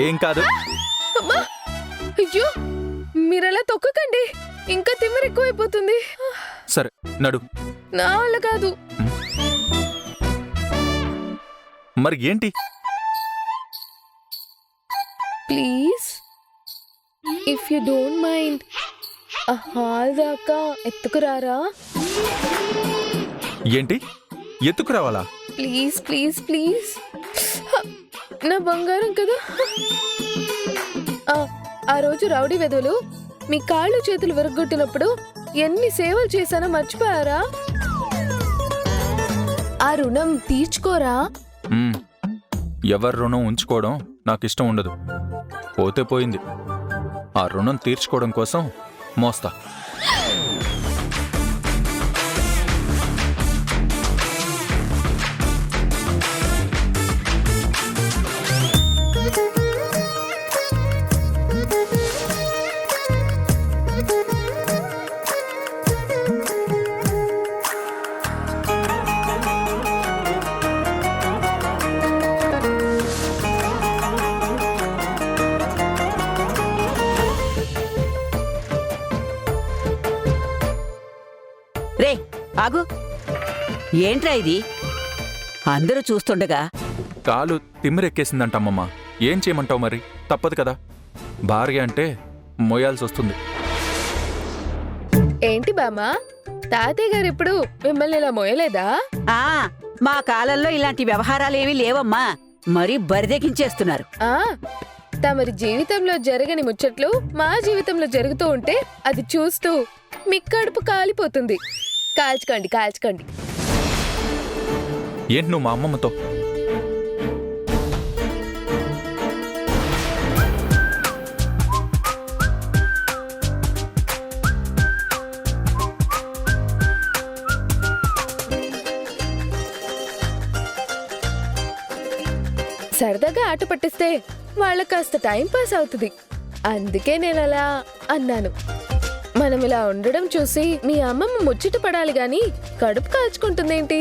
ఏం కాదు. అమ్మా అయ్యో మీరలా తొక్కకండి, ఇంకా తిమ్మిరి ఎక్కువైపోతుంది. సరే నడు. నా వల్ల కాదు. మరి ఏంటి? Please if you don't mind ఆ హాల్ దాకా ఎత్తుకురారా. ఏంటి ఎత్తుకురావాలా? ప్లీజ్ ప్లీజ్ ప్లీజ్, నా బంగారం కదా. ఆ రోజు రౌడీ వెధవులు మీ కాళ్ళు చేతులు విరగొట్టినప్పుడు ఎన్ని సేవలు చేశానో మర్చిపోయారా? ఆ రుణం తీర్చుకోరా. ఎవరి రుణం ఉంచుకోవడం నాకు ఇష్టం ఉండదు. పోతే పోయింది. ఆ రుణం తీర్చుకోవడం కోసం మోస్తా. రే ఆగు, ఏంట్రా ఇది? అందరూ చూస్తుండగా కాలు తిమ్మిరెక్కేసిందంటమ్మమ్మ. ఏం చేయమంటావు మరి? తప్పదు కదా, భార్య అంటే మోయాల్సి వస్తుంది. ఏంటి బామ్మా, తాతయ్య గారు ఇప్పుడు మిమ్మల్ని ఇలా మోయలేదా? ఆ మా కాలంలో ఇలాంటి వ్యవహారాలేమీ లేవమ్మా, మరీ బరిదెకించేస్తున్నారు. తమరి జీవితంలో జరగని ముచ్చట్లు మా జీవితంలో జరుగుతూ ఉంటే అది చూస్తూ మీ కడుపు కాలిపోతుంది. కాల్చుకోండి కాల్చుకోండి. ఏంటి నువ్వు మా అమ్మమ్మతో? సరదాగా ఆట పట్టిస్తే వాళ్ళకి కాస్త టైం పాస్ అవుతుంది. అందుకే నేను అలా అన్నాను. మనం ఇలా ఉండడం చూసి మీ అమ్మమ్మ ముచ్చట పడాలి గాని కడుపు కాల్చుకుంటుందేంటి?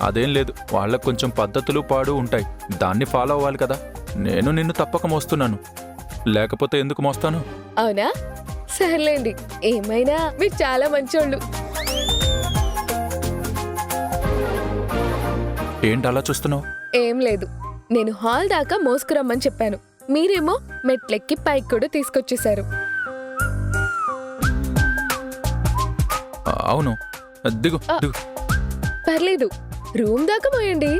అదేం లేదు, వాళ్ళకు కొంచెం పద్ధతులు పాడు ఉంటాయి. దాన్ని ఫాలో అవ్వాలి కదా. నేను నిన్ను తప్పక మోస్తున్నాను, లేకపోతే ఎందుకు మోస్తాను? అవునా? సర్లేండి, ఏమైనా మీరు చాలా మంచోళ్ళు. ఏంటి అలా చూస్తున్నావు? ఏం లేదు, నేను హాల్ దాకా మోసుకురమ్మని చెప్పాను. మీరేమో మెట్లెక్కి పైకి కూడా తీసుకొచ్చేశారు. అవును, దిగు దిగు. పర్లేదు, రూమ్ దాకా మోయండి.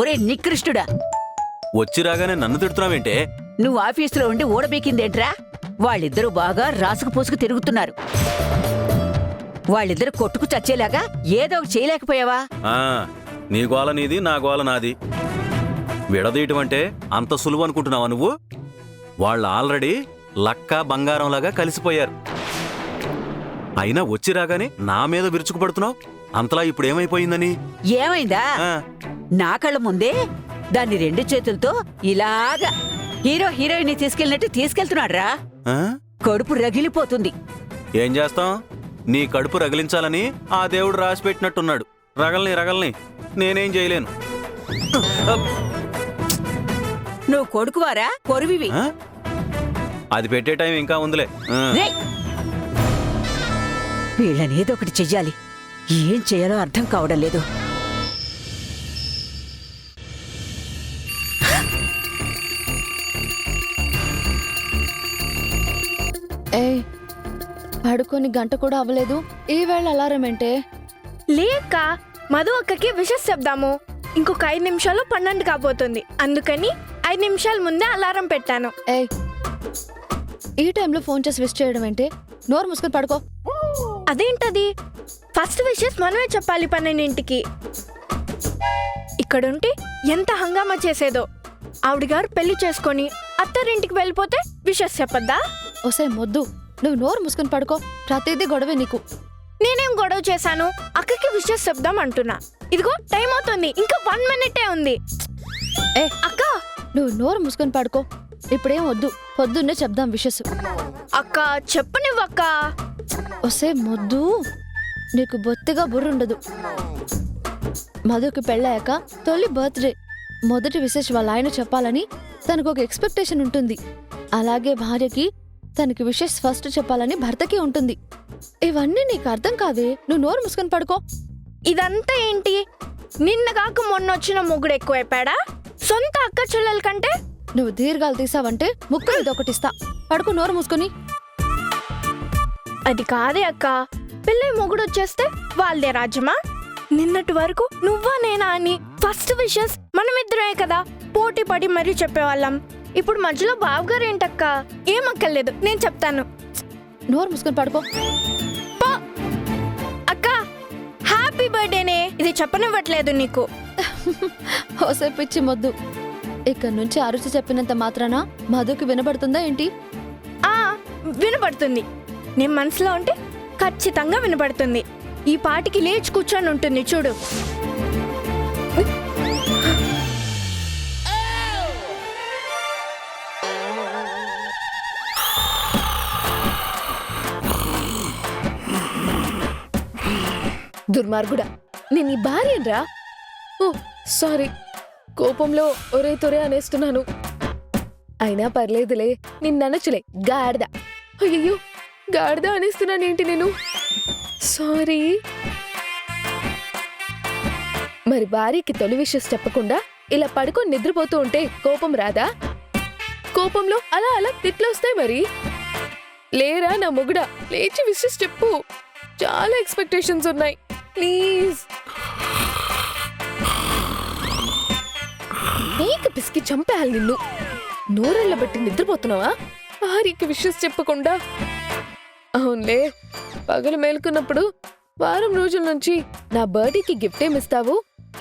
ఒరే నికృష్టుడా, వచ్చి రాగానే నన్ను తిడుతున్నావేంటే? నువ్వు ఆఫీసులో ఉండి ఓడబీకిందేంట్రా? వాళ్ళిద్దరూ బాగా రాసుకు పూసుకు తిరుగుతున్నారు. వాళ్ళిద్దరు కొట్టుకు చచ్చేలాగా ఏదో ఒకటి చేయలేకపోయావా? నీ గోల నీది, నా గోల నాది. విడదీయటం అంటే అంత సులువు అనుకుంటున్నావా నువ్వు? వాళ్ళు ఆల్రెడీ లక్క బంగారంలాగా కలిసిపోయారు. అయినా వచ్చి రాగానే నా మీద విరుచుకుపడుతున్నావు. అంతలా ఇప్పుడేమైపోయిందని? ఏమైందా? నా కళ్ళ ముందే దాన్ని రెండు చేతులతో ఇలాగా హీరో హీరోయిన్ తీసుకెళ్ళినట్టు తీసుకెళ్తున్నాడ్రా. కడుపు రగిలిపోతుంది. ఏం చేస్తాం? నీ కడుపు రగిలించాలని ఆ దేవుడు రాసి పెట్టినట్టున్నాడు. రగల్ని నేనేం చేయలేను. నువ్వు కొడుకువారా కొరువివి? అది పెట్టే టైం ఇంకా ఉందిలే. వీళ్ళని ఏదో ఒకటి చెయ్యాలి. ఏం చేయాలో అర్థం కావడం లేదు. పడుకొని గంట కూడా అవ్వలేదు, ఈవేళ అలారం ఏంటే? లేక మధు అక్కకి విషెస్ చెప్దాము. ఇంకొక 5 నిమిషాలు 12 కాబోతుంది. అందుకని 5 నిమిషాల ముందే అలారం పెట్టాను. ఈ టైంలో ఫోన్ చేసి విష్ చేయడం ఏంటి? నోరు మూసుకొని పడుకో. అదేంటది? ఫస్ట్ విషెస్ మనమే చెప్పాలి 12ంటికి. ఇక్కడుంటే ఎంత హంగామా చేసేదో. ఆవిడ గారు పెళ్లి చేసుకొని అత్తారింటికి వెళ్ళిపోతే విషెస్ చెప్పద్దా? ఓసే మొద్దు, నువ్వు నోరు మూసుకొని పడుకో. ప్రతిదీ గొడవే నీకు. నేనేం గొడవ చేశాను? అక్కకి విషెస్ చెప్దాం అంటున్నా. ఇదిగో టైం అవుతుంది, ఇంకా 1 మినిటే ఉంది. ఏ అక్క నువ్వు నోరు మూసుకొని పడుకో. ఇప్పుడేం వద్దు, పొద్దున్నే చెప్దాం విషెస్. అక్క చెప్పనివ్వక్క. ఒసే మొద్దు, నీకు బొత్తిగా బుర్రుండదు. మధుకి పెళ్ళాక తొలి బర్త్డే మొదటి విశేష్ వాళ్ళ ఆయన చెప్పాలని తనకు ఒక ఎక్స్పెక్టేషన్ ఉంటుంది. అలాగే భార్యకి తనకి విషెస్ ఫస్ట్ చెప్పాలని భర్తకి ఉంటుంది. ఇవన్నీ నీకు అర్థం కాదే. నువ్వు నోరు మూసుకొని పడుకో. ఇదంతా ఏంటి? నిన్న కాక మొన్న వచ్చిన మొగుడు ఎక్కువైపోయాడా? సొంత అక్క చెల్లెల కంటే? నువ్వు దీర్ఘాలు తీసావంటే ముక్కు మీద ఒకటిస్తా. పడుకో నోరు మూసుకొని. అది కాదే అక్క, పెళ్ళై మొగుడు వచ్చేస్తే వాళ్ళదే రాజ్యమా? నిన్నటి వరకు నువ్వా నేనా అని ఫస్ట్ విషెస్ మనమిద్దరే కదా పోటీ పడి మరీ చెప్పేవాళ్ళం. ఇప్పుడు మధ్యలో బావగారు ఏంటక్క? ఏమక్కర్లేదు, నేను చెప్తాను. నోరు మూసుకొని పడుకో. అక్క హ్యాపీ బర్త్డేనే, ఇది చెప్పనివ్వట్లేదు నీకు. ఓసే పిచ్చి మొద్దు, ఇక్కడ నుంచి అరుచి చెప్పినంత మాత్రాన మధుకి వినబడుతుందా ఏంటి? ఆ వినపడుతుంది. నేను మనసులో ఉంటే ఖచ్చితంగా వినపడుతుంది. ఈ పాటికి లేచి కూర్చొని ఉంటుంది చూడు. దుర్మార్గుడా, నేను నీ భార్యనరా. ఓ సారీ, కోపంలో ఒరే తొరే అనేస్తున్నాను. అయినా పర్లేదులే, నిన్ననచులే గాడిద. అయ్యో గాడిద అనేస్తున్నానేంటి నేను? సారీ. మరి భార్యకి తొలి విషయం చెప్పకుండా ఇలా పడుకొని నిద్రపోతూ ఉంటే కోపం రాదా? కోపంలో అలా అలా తిట్లొస్తాయి మరి. లేరా నా మొగుడా, లేచి విషయం చెప్పు. చాలా ఎక్స్పెక్టేషన్స్ ఉన్నాయి, ప్లీజ్. నీకు పిసికి చంపేయాలి నిన్ను. నోరెళ్ళ బట్టి నిద్రపోతున్నావా? భార్యకి విషయం చెప్పకుండా. అవునులే, పగలు మేలుకున్నప్పుడు వారం రోజుల నుంచి నా బర్త్డేకి గిఫ్ట్ ఏమిస్తావు,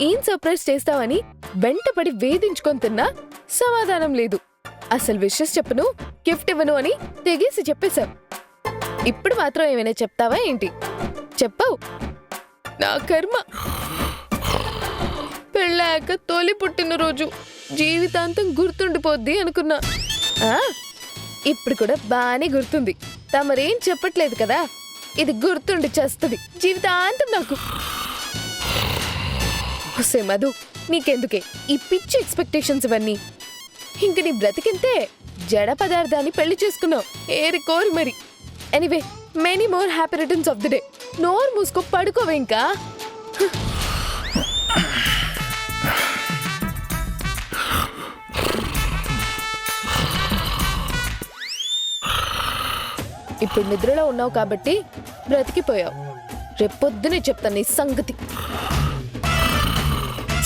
ఏం సర్ప్రైజ్ చేస్తావని వెంటపడి వేధించుకొని తిన్నా సమాధానం లేదు. అసలు విషెస్ చెప్పను, గిఫ్ట్ ఇవ్వను అని తెగేసి చెప్పేశావు. ఇప్పుడు మాత్రం ఏమైనా చెప్తావా ఏంటి? చెప్పవు. నా కర్మ. పెళ్ళాక తొలి పుట్టినరోజు జీవితాంతం గుర్తుండిపోద్ది అనుకున్నా. ఇప్పుడు కూడా బానే గుర్తుంది. తమరేం చెప్పట్లేదు కదా, ఇది గుర్తుండి చేస్తుంది జీవితాంతం నాకు. వస్తే మధు, నీకెందుకే ఈ పిచ్చి ఎక్స్పెక్టేషన్స్ ఇవన్నీ? ఇంక నీ బ్రతికింతే. జడ పదార్థాన్ని పెళ్లి చేసుకున్నావు, ఏరి కోరి మరి. Anyway, many more happy returns of the day. నోరు మూసుకో, పడుకోవే ఇంకా. ఇప్పుడు నిద్రలో ఉన్నావు కాబట్టి బ్రతికిపోయావు. రేపొద్దునే చెప్తాను నీ సంగతి.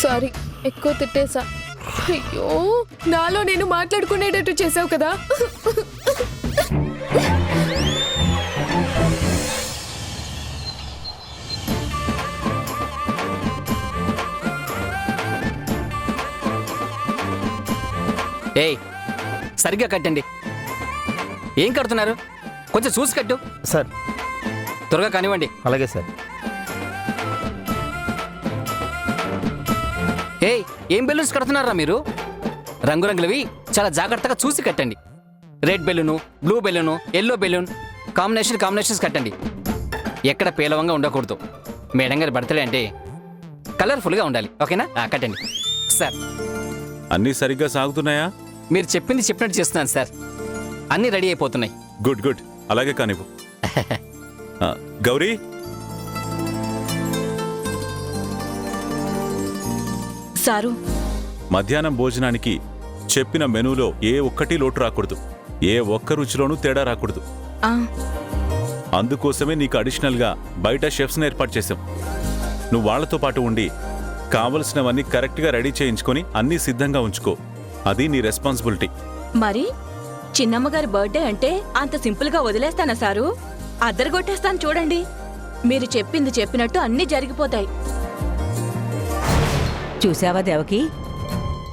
సారీ, ఎక్కువ తిట్టేశా. అయ్యో, నాలో నేను మాట్లాడుకునేటట్టు చేసావు కదా. ఏయ్, సరిగ్గా కట్టండి. ఏం కడుతున్నారు? కొంచెం చూసి కట్టు సార్. త్వరగా కానివ్వండి. అలాగే సార్. ఏయ్, ఏం బెలూన్స్ కడుతున్నారా మీరు? రంగురంగులవి చాలా జాగ్రత్తగా చూసి కట్టండి. Red balloon, blue balloon, yellow balloon combinations కట్టండి. ఎక్కడ పేలవంగా ఉండకూడదు. మేడం గారి బర్త్డే అంటే కలర్ఫుల్గా ఉండాలి. ఓకేనా? కట్టండి సార్. అన్నీ సరిగ్గా సాగుతున్నాయా? మీరు చెప్పింది చెప్పినట్టు చేస్తున్నాను సార్. అన్నీ రెడీ అయిపోతున్నాయి. గుడ్ గుడ్, అలాగే కానివ్వు. గౌరీ, సారు, మధ్యాహ్నం భోజనానికి చెప్పిన మెనూలో ఏ ఒక్కటి లోటు రాకూడదు. ఏ ఒక్క రుచిలోనూ తేడా రాకూడదు. అందుకోసమే నీకు అడిషనల్గా బయట షెఫ్స్ని ఏర్పాటు చేశాం. నువ్వు వాళ్లతో పాటు ఉండి కావలసినవన్నీ కరెక్ట్గా రెడీ చేయించుకొని అన్నీ సిద్ధంగా ఉంచుకో. అది నీ రెస్పాన్సిబిలిటీ. మరి చిన్నమ్మగారి బర్త్డే అంటే అంత సింపుల్ గా వదిలేస్తానా సారు? అద్దరగొట్టేస్తాను చూడండి. మీరు చెప్పింది చెప్పినట్టు అన్నీ జరిగిపోతాయి. చూసావా దేవకి,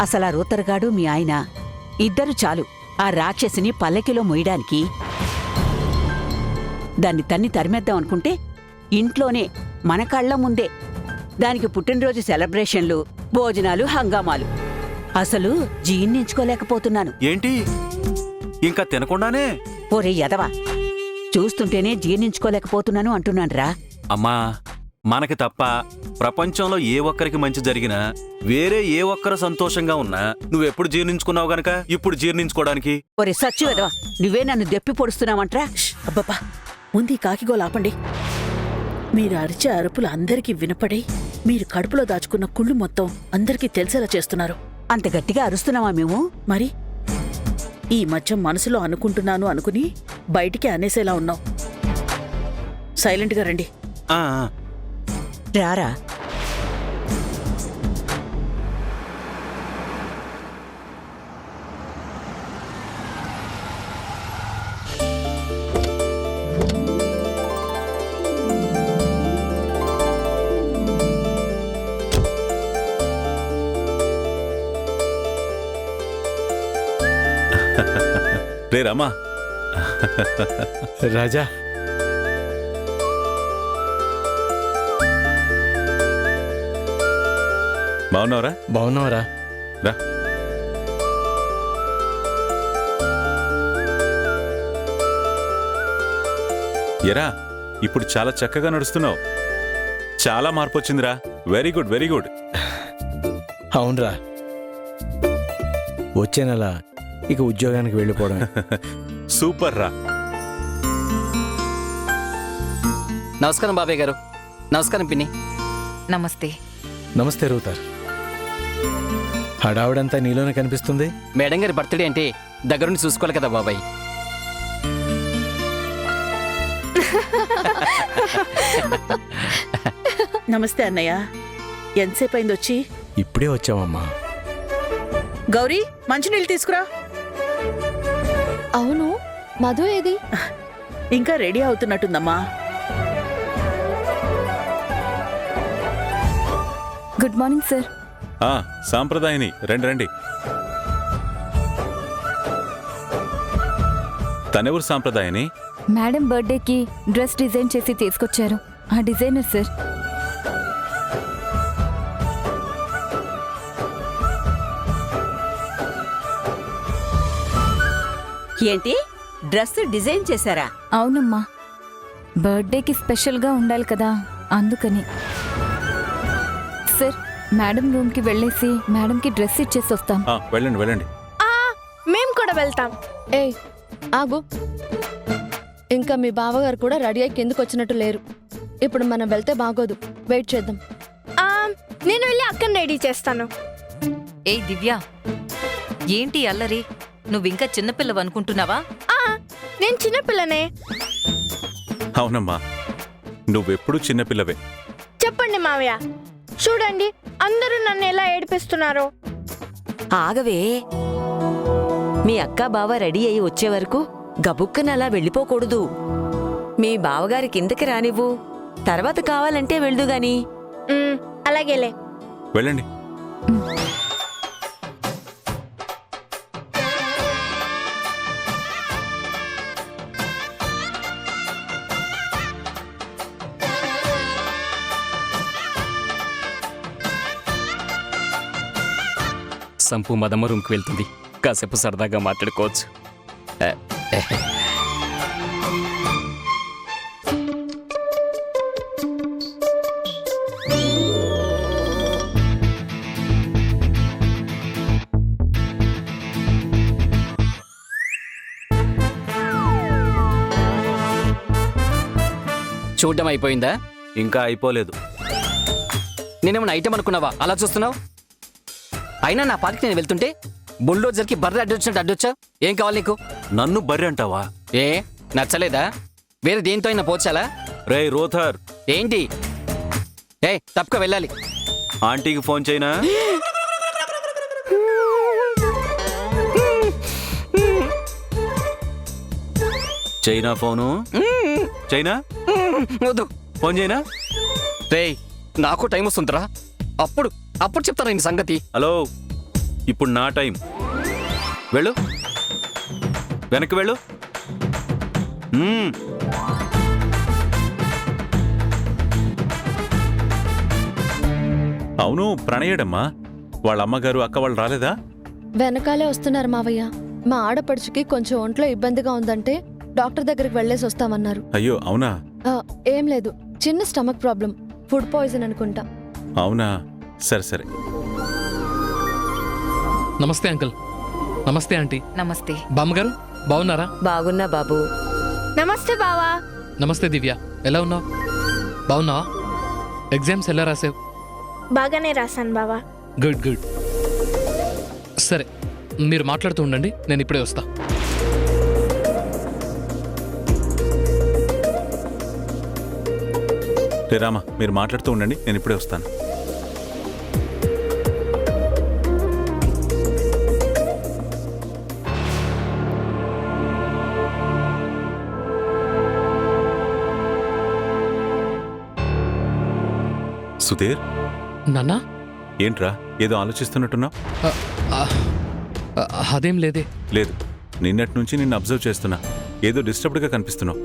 అసలు ఆ రూతరగాడు మీ ఆయన ఇద్దరు చాలు ఆ రాక్షసిని పల్లకిలో మొయ్యడానికి. దాన్ని తన్ని తరిమేద్దాం అనుకుంటే ఇంట్లోనే మన కళ్ళ ముందే దానికి పుట్టినరోజు సెలబ్రేషన్లు, భోజనాలు, హంగామాలు. అసలు జీర్ణించుకోలేకపోతున్నాను. ఏంటి ఇంకా తినకుండానే? ఓరే యదవా, చూస్తుంటేనే జీర్ణించుకోలేకపోతున్నాను అంటున్నానురా. అమ్మా, మనకి తప్ప ప్రపంచంలో ఏ ఒక్కరికి మంచి జరిగినా, వేరే ఏ ఒక్కరు సంతోషంగా ఉన్నా నువ్వెప్పుడు జీర్ణించుకున్నావు గనక ఇప్పుడు జీర్ణించుకోవడానికి. ఒరే సచ్చు యదవా, నువ్వే నన్ను దెప్పి పొడుస్తున్నావంట్రా. అబ్బబ్బా, ముందు ఈ కాకిగోలు ఆపండి. మీరు అరిచే అరుపులు అందరికీ వినపడి మీరు కడుపులో దాచుకున్న కుళ్ళు మొత్తం అందరికీ తెలిసేలా చేస్తున్నారు. అంత గట్టిగా అరుస్తున్నావా మేము? మరి ఈ మధ్య మనసులో అనుకుంటున్నాను అనుకుని బయటికి అనేసేలా ఉన్నావు. సైలెంట్గా రండి. ఆ, రారా. రే రామా. రాజా, బాగున్నావురా? బాగున్నావరా? రా. ఎరా, ఇప్పుడు చాలా చక్కగా నడుస్తున్నావు. చాలా మార్పు వచ్చిందిరా. Very good, very good. అవునరా, వచ్చే నెల ఇక ఉద్యోగానికి వెళ్ళిపోవడం. సూపర్ రా. నమస్కారం బాబాయ్ గారు. నమస్కారం పిన్ని. నమస్తే. నమస్తే రూతార్. హడావుడంతా నీలోనే కనిపిస్తుంది. మేడం గారి బర్త్డే అంటే దగ్గరుండి చూసుకోవాలి కదా బాబాయ్. నమస్తే అన్నయ్య, ఎంతసేపు అయింది వచ్చి? ఇప్పుడే వచ్చావమ్మా. గౌరీ, మంచినీళ్ళు తీసుకురా. అవును, మధు ఏది? ఇంకా రెడీ అవుతున్నట్టుందమ్మా. Good morning sir. సాంప్రదాయని, రండి రండి. తనెవరు సాంప్రదాయని? మేడం బర్త్డేకి డ్రెస్ డిజైన్ చేసి తీసుకొచ్చారు. ఆ డిజైనర్ సార్. ఏంటి, డ్రెస్ డిజైన్ చేశారా? అవునమ్మా, బర్త్డేకి స్పెషల్గా ఉండాలి కదా, అందుకని. సార్, మేడం రూమ్కి వెళ్ళేసి మేడంకి డ్రెస్ ఇచ్చేసి వస్తాం. వెళ్ళండి వెళ్ళండి. మేం కూడా వెళ్తాం. ఏయ్ ఆగు, ఇంకా మీ బావగారు కూడా రెడీ అయ్యి కిందకు వచ్చినట్టు లేరు. ఇప్పుడు మనం వెళ్తే బాగోదు, వెయిట్ చేద్దాం. ఆ, నేను వెళ్ళి అక్కని రెడీ చేస్తాను. ఏయ్ దివ్య, ఏంటి అల్లరి? నువ్వింకా చిన్నపిల్లవు అనుకుంటున్నావా? ఆ, నేను చిన్నపిల్లనే. అవునమ్మా, నువ్వెప్పుడు చిన్నపిల్లవే. చెప్పండి మావయ్య, చూడండి అందరూ నన్ను ఎలా ఏడిపిస్తున్నారో. ఆగవే, మీ అక్క బావ రెడీ అయి వచ్చే వరకు గబుక్కన అలా వెళ్ళిపోకూడదు. మీ బావగారి కిందకి రానివ్వు, తర్వాత కావాలంటే వెళ్దుగాని. అలాగేలే. వెళ్ళండి. సంపు మదమ్మ రూమ్కి వెళ్తుంది. కాసేపు సరదాగా మాట్లాడుకోవచ్చు. చూడ్డం అయిపోయిందా? ఇంకా అయిపోలేదు. నేనేమన్నా ఐటమ్ అనుకున్నావా అలా చూస్తున్నావు? అయినా నా పార్టీకి నేను వెళ్తుంటే బుల్డోజర్కి బర్రె అడ్డొచ్చినట్టు అడ్డొచ్చా? ఏం కావాలి నీకు? నన్ను బర్రె అంటావా? ఏ నచ్చలేదా? వేరే దేంతో అయినా పోచాలా? రే రోథర్, ఏంటి? ఏ తప్పక వెళ్ళాలి. ఆంటీకి ఫోన్ చేయనా? చైనా ఫోను చైనా వద్దు. ఫోన్ చేయనా? రే నాకు టైం వస్తుందిరా, అప్పుడు చెప్తారా ఈ సంగతి. హలో, ఇప్పుడు నా టైం. వెళ్ళు, వెనక్కి వెళ్ళు. అవును ప్రణయడమ్మా, వాళ్ళ అమ్మగారు అక్క వాళ్ళు రాలేదా? వెనకాలే వస్తున్నారు మావయ్య. మా ఆడపడుచుకి కొంచెం ఒంట్లో ఇబ్బందిగా ఉందంటే డాక్టర్ దగ్గరికి వెళ్ళేసి వస్తామన్నారు. అయ్యో అవునా? ఏం లేదు, చిన్న స్టమక్ ప్రాబ్లం, ఫుడ్ పాయిజన్ అనుకుంటా. అవునా, సరే సరే. నమస్తే అంకుల్. నమస్తే ఆంటీ. నమస్తే. బామ్మగారు బాగున్నారా? బాగున్నా బాబు. నమస్తే బావా. నమస్తే దివ్య, ఎలా ఉన్నావు? బాగున్నావా? ఎగ్జామ్స్ ఎలా రాసావు? బాగానే రాశాను బావా. Good good. సరే, మీరు మాట్లాడుతూ ఉండండి, నేను ఇప్పుడే వస్తా. రే రామా, మీరు మాట్లాడుతూ ఉండండి, నేను ఇప్పుడే వస్తాను. సుధీర్, నాన్నా? ఏంట్రా ఏదో ఆలోచిస్తున్నట్టున్నావు? అదేం లేదే. లేదు, నిన్నటి నుంచి నిన్ను అబ్జర్వ్ చేస్తున్నా. ఏదో డిస్టర్బ్డ్గా కనిపిస్తున్నావు.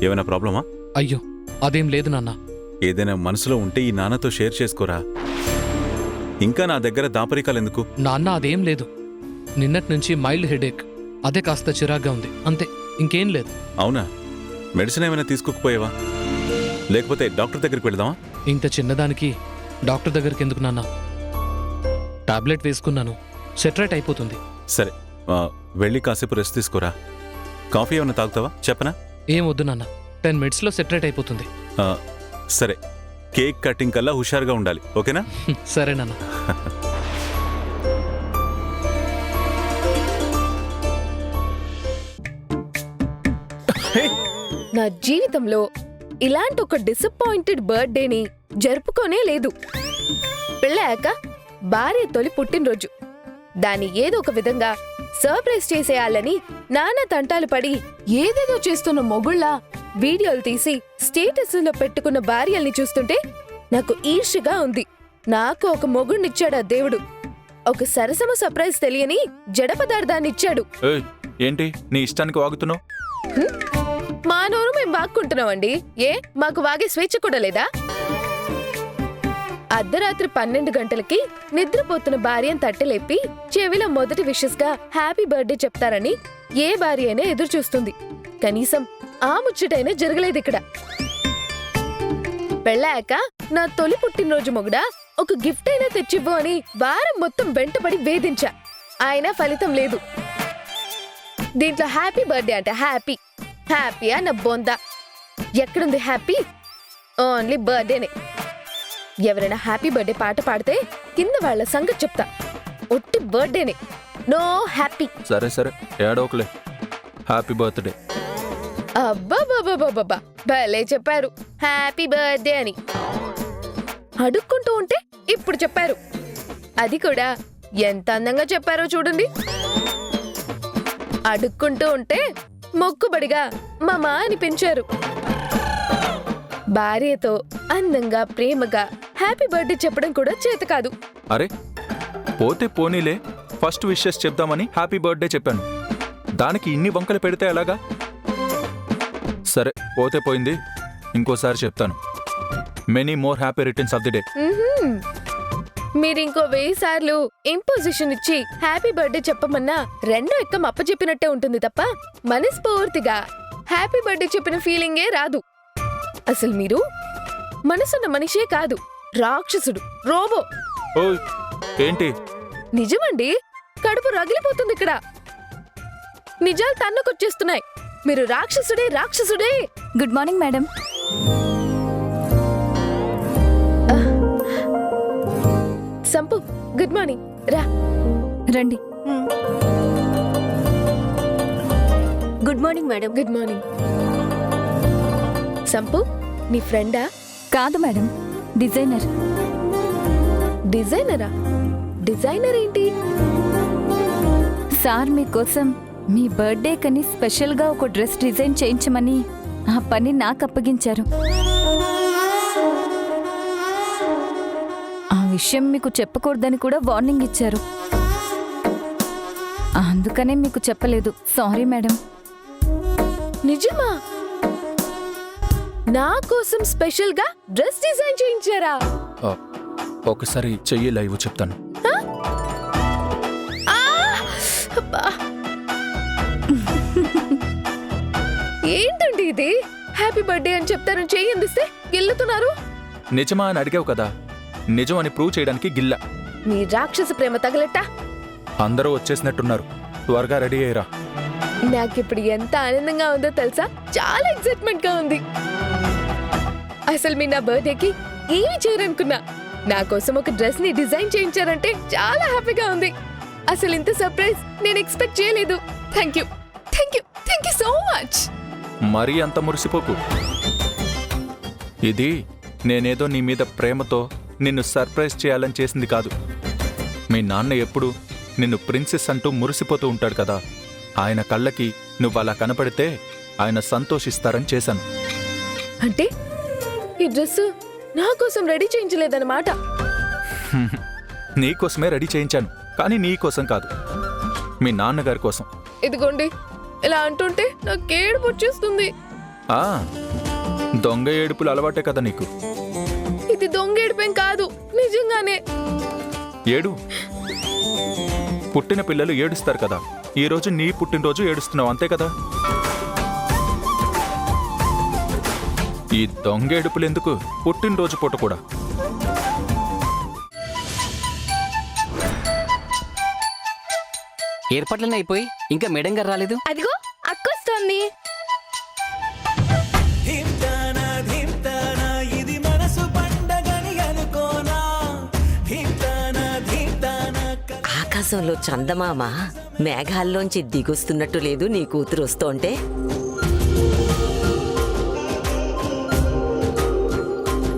ఏమైనా ప్రాబ్లమా? అయ్యో అదేం లేదు నాన్న. ఏదైనా మనసులో ఉంటే ఈ నాన్నతో షేర్ చేసుకోరా. ఇంకా నా దగ్గర దాపరికాలు ఎందుకు? నాన్న అదేం లేదు, నిన్నటి నుంచి మైల్డ్ హెడేక్, అదే కాస్త చిరాగ్గా ఉంది, అంతే, ఇంకేం లేదు. అవునా? మెడిసిన్ ఏమైనా తీసుకోకపోయావా? లేకపోతే డాక్టర్ దగ్గరికి వెళదామా? ఇంత చిన్నదానికి డాక్టర్ దగ్గరికి ఎందుకు నాన్న? టాబ్లెట్ వేసుకున్నాను, సెటరేట్ అయిపోతుంది. సరే, వెళ్ళి కాసేపు రెస్ట్ తీసుకోరా. కాఫీ ఏమైనా తాగుతావా? చెప్పనా? ఏం వద్దు నాన్న, 10 minutesలో సెటరేట్ అయిపోతుంది. సరే, కేక్ కటింగ్ కల్లా హుషారుగా ఉండాలి, ఓకేనా? సరే నాన్న. నా జీవితంలో ఇలాంటి ఒక డిసప్పాయింటెడ్ బర్త్డేని జరుపుకోనే లేదు. పెళ్ళాక భార్య తొలి పుట్టినరోజు, దాన్ని ఏదో ఒక విధంగా సర్ప్రైజ్ చేసేయాలని నానా తంటాలు పడి ఏదేదో చేస్తున్న మొగుళ్ళ వీడియోలు తీసి స్టేటస్లో పెట్టుకున్న భార్యల్ని చూస్తుంటే నాకు ఈర్ష్యగా ఉంది. నాకు ఒక మొగుడినిచ్చాడు ఆ దేవుడు. ఒక సరసమ సర్ప్రైజ్ తెలియని జడ పదార్థాన్ని ఇచ్చాడు. ఏంటి నీ ఇష్టానికి వాగుతున్నావు? మా నోరు మేము వాక్కుంటున్నామండి. ఏ మాకు వాగే స్వేచ్ఛ కూడా లేదా? అర్ధరాత్రి 12 గంటలకి నిద్రపోతున్న భార్యను తట్టలేపి చెవిలో మొదటి విషెస్ గా హ్యాపీ బర్త్డే చెప్తారని ఏ భార్య అయినా ఎదురు చూస్తుంది. కనీసం ఆ ముచ్చటైనా జరగలేదు ఇక్కడ. పెళ్ళాక నా తొలి పుట్టినరోజు మొగుడా ఒక గిఫ్ట్ అయినా తెచ్చివ్వు అని వారం మొత్తం వెంటపడి వేధించా. అయినా ఫలితం లేదు. దీంట్లో హ్యాపీ బర్త్డే అంటే హ్యాపీయా నా బొందా? ఎక్కడుంది హ్యాపీ? ఓన్లీ బర్త్డేనే. ఎవరైనా హ్యాపీ బర్త్డే పాట పాడితే కింద వాళ్ళ సంగతి చెప్తా. ఒట్టి బర్త్డేనే, నో హ్యాపీ. సరే సరే, ఏడోకలే. Happy birthday. అబ్బాబాబాబాబా, భలే చెప్పారు హ్యాపీ బర్త్డే అని. అడుక్కుంటూ ఉంటే ఇప్పుడు చెప్పారు. అది కూడా ఎంత అందంగా చెప్పారో చూడండి. అడుక్కుంటూ ఉంటే మొక్కుబడిగా మామా అనిపించారు. భార్యతో అందంగా ప్రేమగా హ్యాపీ బర్త్డే చెప్పడం కూడా చేత కాదు. అరే పోతే పోనీలే, ఫస్ట్ విషెస్ చెప్దామని హ్యాపీ బర్త్డే చెప్పాను. దానికి ఇన్ని వంకలు పెడితే ఎలాగా? సరే పోతే పోయింది, ఇంకోసారి చెప్తాను. Many more happy returns of the day. మీరింకో 1000 సార్లు ఇంపోజిషన్ ఇచ్చి హ్యాపీ బర్త్డే చెప్పమన్నా రెండో ఎక్కం అప్పచెప్పినట్టే ఉంటుంది తప్ప మనస్ఫూర్తిగా హ్యాపీ బర్త్డే చెప్పిన ఫీలింగే రాదు. అసలు మీరు మనసున్న మనిషే కాదు, రాక్షసుడు, రోబో. ఓయ్ ఏంటి? నిజమండి, కడుపు రగిలిపోతుంది ఇక్కడ. నిజాలు తన్నుకొచ్చేస్తున్నాయి. మీరు రాక్షసుడే. Good morning madam. Sampu, good morning. రా రండి. Good morning madam. Good morning. Sampu, నీ ఫ్రెండా? కాదు మేడం, డిజైనర్. డిజైనరా? డిజైనర్ ఏంటి? సార్ మీకోసం మీ బర్త్డే కని స్పెషల్గా ఒక డ్రెస్ డిజైన్ చేయించమని ఆ పని నాకు అప్పగించారు. ఆ విషయం మీకు చెప్పకూడదని కూడా వార్నింగ్ ఇచ్చారు. అందుకనే మీకు చెప్పలేదు. Sorry madam. నిజమా? నా కోసం స్పెషల్ గా డ్రెస్ డిజైన్ చేయించారా? ఒకసారి చెయ్యి లైవ్ చెప్తాను. ఆ! అబ్బా. ఏంటండి ఇది? హ్యాపీ బర్త్డే అని చెప్తారని చెయ్యి అందిస్తే గిల్లుతున్నారు. నిజమా అని అడిగావు కదా, నిజం అని ప్రూవ్ చేయడానికి గిల్లా. మీ రాక్షస ప్రేమ తగలెట్టా. అందరూ వచ్చేసినట్టున్నారు, త్వరగా రెడీ అయ్యరా. నాకిప్పుడు ఎంత ఆనందంగా ఉందో తెలుసా? చాలా ఎక్సైట్మెంట్ గా ఉంది. అసలు మీ నా బర్త్డేకి ఏమి చేయరనుకున్నా, నా కోసం ఒక డ్రెస్ ని డిజైన్ చేయించారంటే చాలా హ్యాపీగా ఉంది. అసలు ఇంత సర్ప్రైజ్ నేను ఎక్స్పెక్ట్ చేయలేదు. Thank you, thank you, thank you so much. మరీ అంత మురిసిపోకు. ఇది నేనేదో నీ మీద ప్రేమతో నిన్ను సర్ప్రైజ్ చేయాలని చేసింది కాదు. మీ నాన్న ఎప్పుడు నిన్ను ప్రిన్సెస్ అంటూ మురిసిపోతూ ఉంటాడు కదా, ఆయన కళ్ళకి నువ్వు అలా కనపడితే ఆయన సంతోషిస్తారని చేశాను. అంటే ఈ డ్రెస్ నా కోసం రెడీ చేయించలేదన్నమాట. నీకోసమే రెడీ చేయించాను, కానీ నీ కోసం కాదు, మీ నాన్నగారి కోసం. ఇదిగోండి, ఇలా అంటుంటే నాకు ఏడుపు వచ్చేస్తుంది. ఆ దొంగ ఏడుపులు అలవాటే కదా నీకు. ఇది దొంగ ఏడుపేం కాదు, నిజంగానే. ఏడు. పుట్టిన పిల్లలు ఏడుస్తారు కదా, ఈరోజు నీ పుట్టినరోజు ఏడుస్తున్నావు, అంతే కదా. ఈ దొంగ ఏడుపులు ఎందుకు పుట్టినరోజు పూట కూడా? ఏర్పాట్లన్నీ అయిపోయి ఇంకా మేడం గారు రాలేదు. అదిగో అక్కొస్తోంది. ఆకాశంలో చందమామ మేఘాల్లోంచి దిగొస్తున్నట్టు లేదు నీ కూతురు వస్తోంటే.